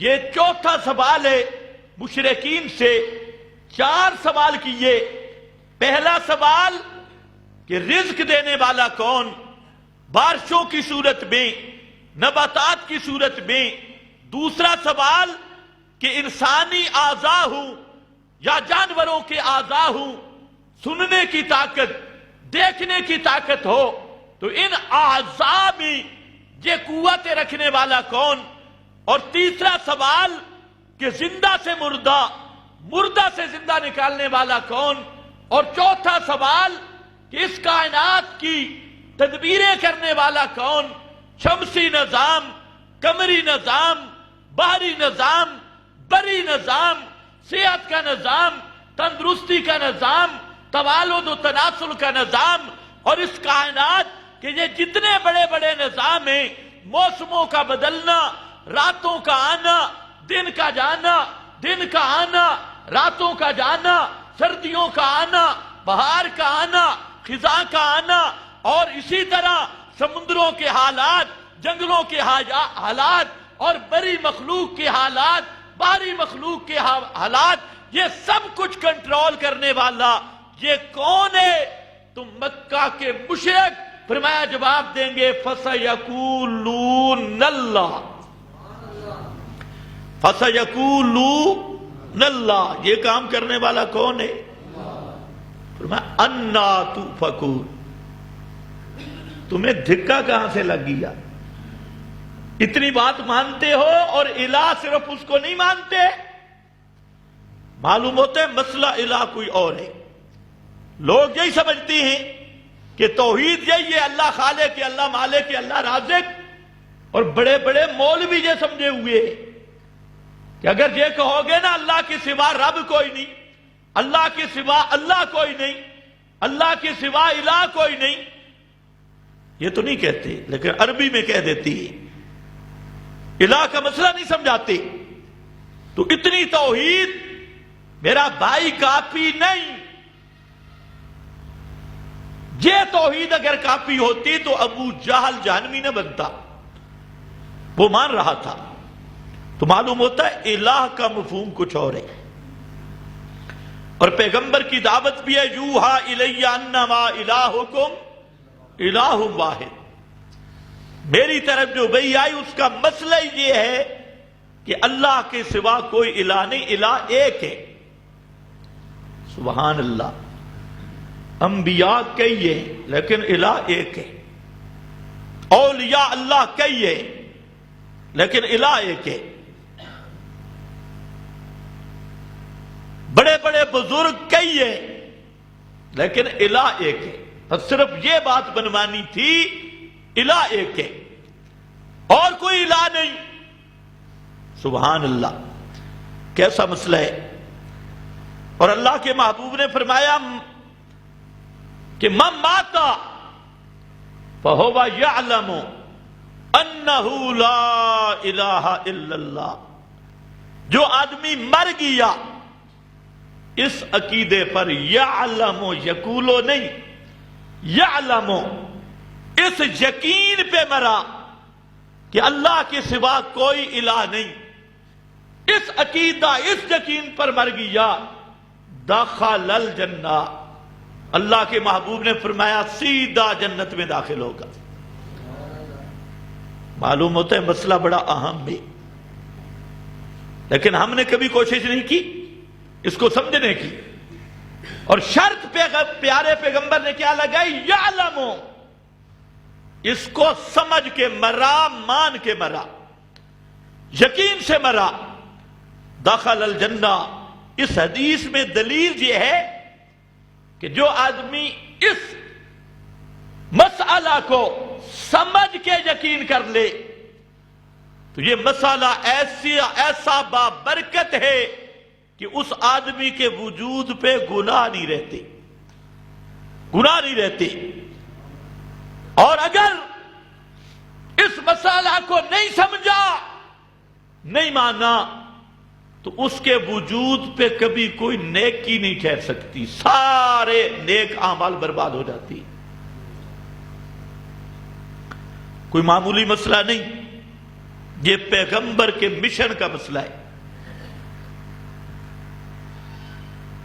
یہ چوتھا سوال ہے مشرکین سے۔ 4 سوال کیے۔ پہلا سوال کہ رزق دینے والا کون، بارشوں کی صورت میں، نباتات کی صورت میں۔ دوسرا سوال کہ انسانی اعضاء ہوں یا جانوروں کے اعضاء ہوں، سننے کی طاقت، دیکھنے کی طاقت ہو، تو ان اعضاء میں یہ قوت رکھنے والا کون؟ اور تیسرا سوال کہ زندہ سے مردہ، مردہ سے زندہ نکالنے والا کون؟ اور چوتھا سوال کہ اس کائنات کی تدبیریں کرنے والا کون؟ شمسی نظام، قمری نظام، بحری نظام، بری نظام، صحت کا نظام، تندرستی کا نظام، توالد و تناسل کا نظام، اور اس کائنات کے یہ جتنے بڑے بڑے نظام ہیں، موسموں کا بدلنا، راتوں کا آنا، دن کا جانا، دن کا آنا، راتوں کا جانا، سردیوں کا آنا، بہار کا آنا، خزاں کا آنا، اور اسی طرح سمندروں کے حالات، جنگلوں کے حالات، اور بری مخلوق کے حالات، بحری مخلوق کے حالات، یہ سب کچھ کنٹرول کرنے والا یہ کون ہے؟ تو مکہ کے مشرک فرمایا جواب دیں گے فَسَيَقُولُونَ اللَّهُ، فَسَيَقُولُونَ اللَّهُ، یہ کام کرنے والا کون ہے؟ فرمایا اَنَّا تُؤْفَكُونَ، تمہیں دھکا کہاں سے لگ گیا؟ اتنی بات مانتے ہو اور الہ صرف اس کو نہیں مانتے؟ معلوم ہوتا ہے مسئلہ الہ کوئی اور ہے۔ لوگ یہی سمجھتے ہیں کہ توحید یہی ہے، اللہ خالق ہے، اللہ مالک ہے، اللہ رازق، اور بڑے بڑے مولوی یہ سمجھے ہوئے کہ اگر یہ کہو گے نا اللہ کے سوا رب کوئی نہیں، اللہ کے سوا اللہ کوئی نہیں، اللہ کے سوا الہ کوئی نہیں، یہ تو نہیں کہتے لیکن عربی میں کہہ دیتی ہے، الہ کا مسئلہ نہیں سمجھاتے۔ تو اتنی توحید میرا بھائی کافی نہیں۔ یہ توحید اگر کافی ہوتی تو ابو جہل جہنمی نہ بنتا، وہ مان رہا تھا۔ تو معلوم ہوتا ہے الہ کا مفہوم کچھ اور ہے، اور پیغمبر کی دعوت بھی ہے یوحا الی انما الہکم الہ واحد، میری طرف جو وحی آئی اس کا مسئلہ یہ ہے کہ اللہ کے سوا کوئی الہ نہیں، الہ ایک ہے۔ سبحان اللہ، انبیاء کئی ہیں لیکن الہ ایک ہے، اولیاء اللہ کئی ہیں لیکن الہ ایک ہے، بڑے بڑے بزرگ کئی ہیں لیکن الہ ایک ہے۔ بس صرف یہ بات بنوانی تھی، الہ ایک ہے اور کوئی الہ نہیں۔ سبحان اللہ، کیسا مسئلہ ہے۔ اور اللہ کے محبوب نے فرمایا کہ من مات فہو یعلم انہ لا الہ الا اللہ، جو آدمی مر گیا اس عقیدے پر، یعلم یقولو نہیں، یعلم اس یقین پہ مرا کہ اللہ کے سوا کوئی الہ نہیں، اس عقیدہ اس یقین پر مر گیا، دخل الجنہ، اللہ کے محبوب نے فرمایا سیدھا جنت میں داخل ہوگا۔ معلوم ہوتا ہے مسئلہ بڑا اہم ہے، لیکن ہم نے کبھی کوشش نہیں کی اس کو سمجھنے کی، اور شرط پیارے پیغمبر نے کیا لگائی؟ یعلمو، اس کو سمجھ کے مرا، مان کے مرا، یقین سے مرا، دخل الجنہ۔ اس حدیث میں دلیل یہ ہے کہ جو آدمی اس مسئلہ کو سمجھ کے یقین کر لے تو یہ مسئلہ ایسا بابرکت ہے کہ اس آدمی کے وجود پہ گناہ نہیں رہتے، گناہ نہیں رہتے۔ اور اگر اس مسئلہ کو نہیں سمجھا، نہیں مانا، تو اس کے وجود پہ کبھی کوئی نیکی نہیں ٹھہر سکتی، سارے نیک اعمال برباد ہو جاتی۔ کوئی معمولی مسئلہ نہیں، یہ پیغمبر کے مشن کا مسئلہ ہے.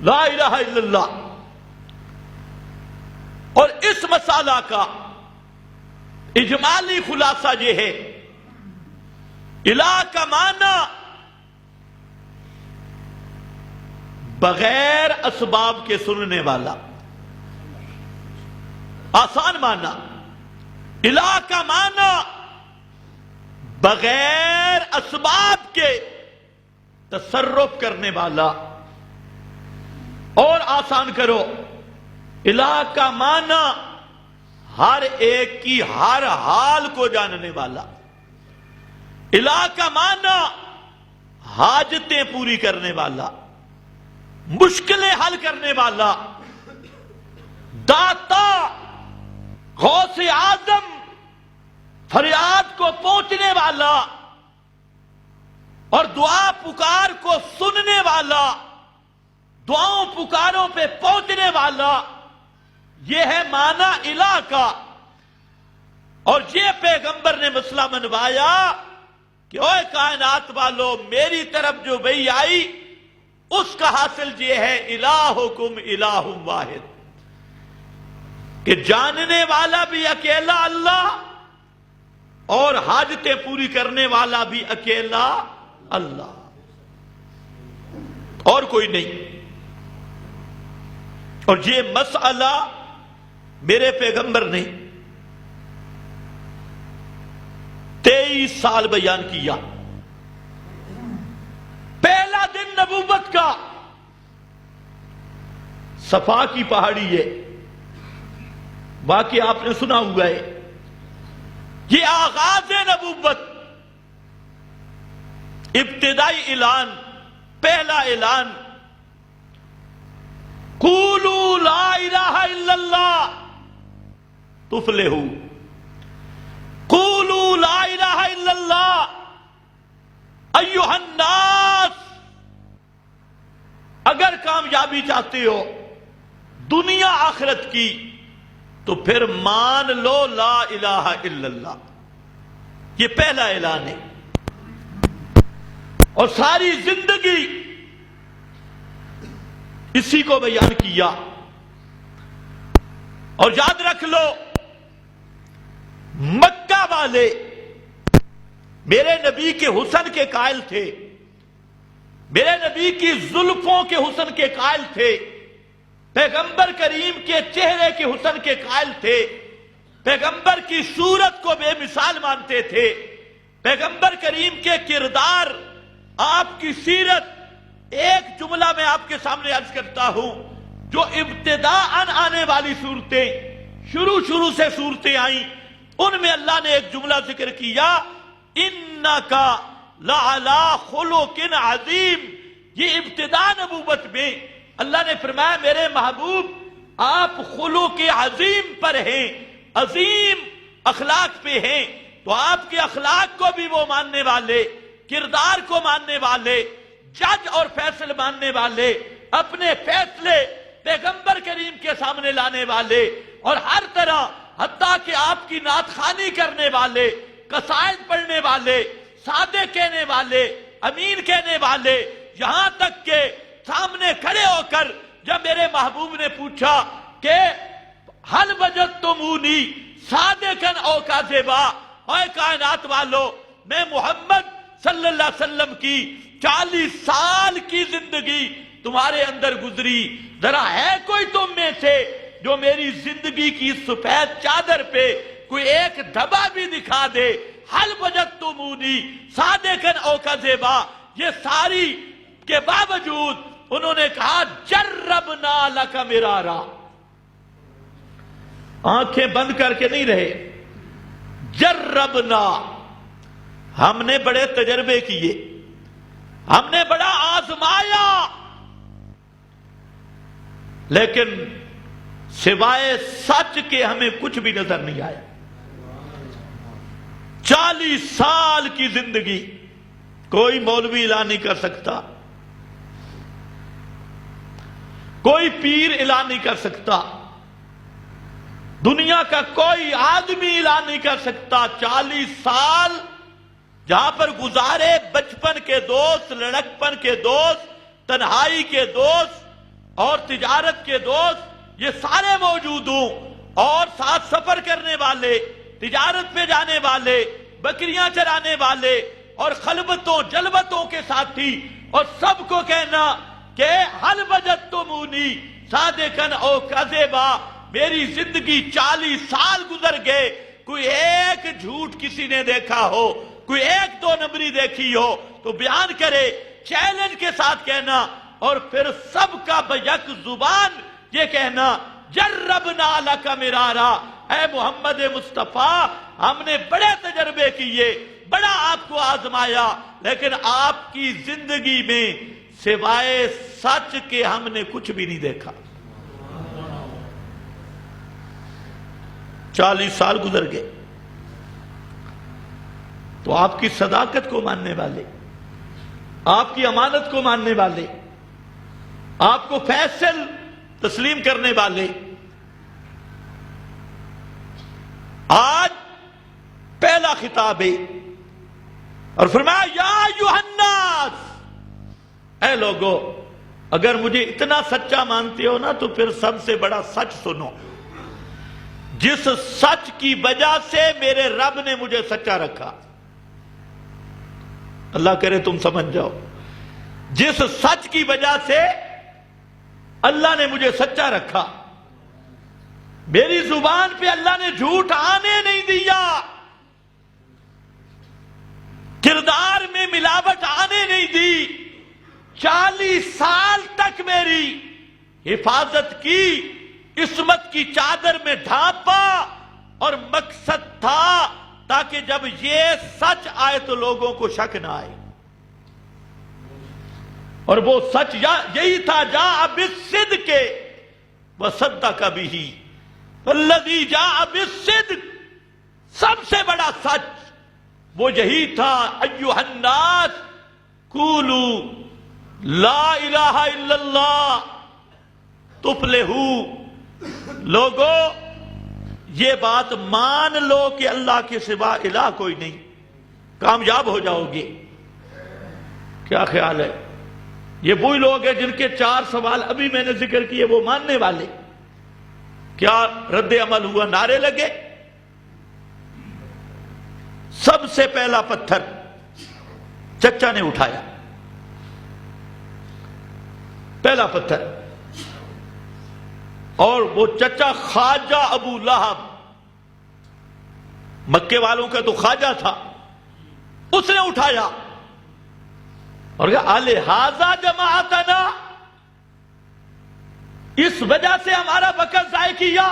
لا الہ الا اللہ. اور اس مسئلہ کا اجمالی خلاصہ یہ ہے، الہ کا معنی بغیر اسباب کے سننے والا. آسان معنی. الہ کا معنی بغیر اسباب کے تصرف کرنے والا. اور آسان کرو، الہ کا معنی ہر ایک کی ہر حال کو جاننے والا. الہ کا معنی حاجتیں پوری کرنے والا، مشکلیں حل کرنے والا، داتا، غوث اعظم، فریاد کو پہنچنے والا اور دعا پکار کو سننے والا، دعاؤں پکاروں پہ پہنچنے والا. یہ ہے معنی الہ کا. اور یہ پیغمبر نے مسئلہ منوایا کہ اوے کائنات والو، میری طرف جو وحی آئی اس کا حاصل یہ ہے الہکم الہ واحد، کہ جاننے والا بھی اکیلا اللہ اور حاجتیں پوری کرنے والا بھی اکیلا اللہ، اور کوئی نہیں. اور یہ مسئلہ میرے پیغمبر نے 23 سال بیان کیا. پہلا دن نبوت کا صفا کی پہاڑی ہے، واقعہ آپ نے سنا ہوا ہے. یہ آغاز نبوت، ابتدائی اعلان، پہلا اعلان، قولوا لا الہ الا اللہ تفلحوا. قولوا لا الہ الا اللہ ایھا الناس. اگر کامیابی چاہتے ہو دنیا آخرت کی تو پھر مان لو لا الہ الا اللہ. یہ پہلا اعلان ہے. اور ساری زندگی اسی کو بیان کیا. اور یاد رکھ لو، مکہ والے میرے نبی کے حسن کے قائل تھے، میرے نبی کی زلفوں کے حسن کے قائل تھے، پیغمبر کریم کے چہرے کے حسن کے قائل تھے، پیغمبر کی صورت کو بے مثال مانتے تھے، پیغمبر کریم کے کردار، آپ کی سیرت. ایک جملہ میں آپ کے سامنے عرض کرتا ہوں، جو ابتداءً آنے والی صورتیں، شروع سے صورتیں آئیں، ان میں اللہ نے ایک جملہ ذکر کیا، انک لعلی خلق عظیم. یہ ابتداء نبوت میں اللہ نے فرمایا میرے محبوب آپ خلق عظیم پر ہیں، عظیم اخلاق پہ ہیں. تو آپ کے اخلاق کو بھی وہ ماننے والے، کردار کو ماننے والے، جج اور فیصل ماننے والے، اپنے فیصلے پیغمبر کریم کے سامنے لانے والے، اور ہر طرح حتیٰ کہ آپ کی نعت خوانی کرنے والے، قصائد پڑھنے والے، صادق کہنے والے، امین کہنے والے، یہاں تک کہ سامنے کھڑے ہو کر جب میرے محبوب نے پوچھا کہ حل وجدتمونی صادقاً او کاذبا، اے کائنات والو میں محمد صلی اللہ علیہ وسلم کی 40 سال کی زندگی تمہارے اندر گزری، ذرا ہے کوئی تم میں سے جو میری زندگی کی سفید چادر پہ کوئی ایک دھبا بھی دکھا دے. حل وجدتمونی صادقاً او کاذبا. یہ ساری کے باوجود انہوں نے کہا جربنا لک مرارا. آنکھیں بند کر کے نہیں رہے، جربنا، ہم نے بڑے تجربے کیے، ہم نے بڑا آزمایا، لیکن سوائے سچ کے ہمیں کچھ بھی نظر نہیں آیا. 40 سال کی زندگی کوئی مولوی اعلان نہیں کر سکتا، کوئی پیر اعلان نہیں کر سکتا، دنیا کا کوئی آدمی اعلان نہیں کر سکتا. 40 سال جہاں پر گزارے بچپن کے دوست، لڑکپن کے دوست، تنہائی کے دوست اور تجارت کے دوست، یہ سارے موجود ہوں، اور ساتھ سفر کرنے والے، تجارت پہ جانے والے، بکریاں چرانے والے اور خلبتوں جلبتوں کے ساتھی، اور سب کو کہنا کہ حل وجدتمونی صادقاً او کذبا، میری زندگی 40 سال گزر گئے، کوئی ایک جھوٹ کسی نے دیکھا ہو، کوئی ایک دو نمبری دیکھی ہو تو بیان کرے، چیلنج کے ساتھ کہنا، اور پھر سب کا بیک زبان یہ کہنا جربنا لک مرارا، اے محمد مصطفیٰ ہم نے بڑے تجربے کیے، بڑا آپ کو آزمایا، لیکن آپ کی زندگی میں سوائے سچ کے ہم نے کچھ بھی نہیں دیکھا۔ 40 سال گزر گئے تو آپ کی صداقت کو ماننے والے، آپ کی امانت کو ماننے والے، آپ کو فیصل تسلیم کرنے والے، آج پہلا خطاب ہے اور فرمایا یا ایھا الناس، اے لوگو اگر مجھے اتنا سچا مانتے ہو نا تو پھر سب سے بڑا سچ سنو، جس سچ کی وجہ سے میرے رب نے مجھے سچا رکھا، اللہ کرے تم سمجھ جاؤ، جس سچ کی وجہ سے اللہ نے مجھے سچا رکھا، میری زبان پہ اللہ نے جھوٹ آنے نہیں دیا، کردار میں ملاوٹ آنے نہیں دی، 40 سال تک میری حفاظت کی، عصمت کی چادر میں ڈھانپا، اور مقصد تھا تاکہ جب یہ سچ آئے تو لوگوں کو شک نہ آئے، اور وہ سچ یہی تھا جاء بالصدق وصدق بہ، والذی جاء بالصدق، سب سے بڑا سچ وہ یہی تھا ایھا الناس قولوا لا الہ الا اللہ تفلحوا، لوگو یہ بات مان لو کہ اللہ کے سوا الہ کوئی نہیں، کامیاب ہو جاؤ گے۔ کیا خیال ہے؟ یہ وہی لوگ ہیں جن کے 4 سوال ابھی میں نے ذکر کیے، وہ ماننے والے، کیا رد عمل ہوا؟ نعرے لگے۔ سب سے پہلا پتھر چچا نے اٹھایا، پہلا پتھر، اور وہ چچا خواجہ ابو لہب، مکے والوں کا تو خواجہ تھا، اس نے اٹھایا اور کہا الہٰذا جمعتنا، اس وجہ سے ہمارا وقت ضائع کیا،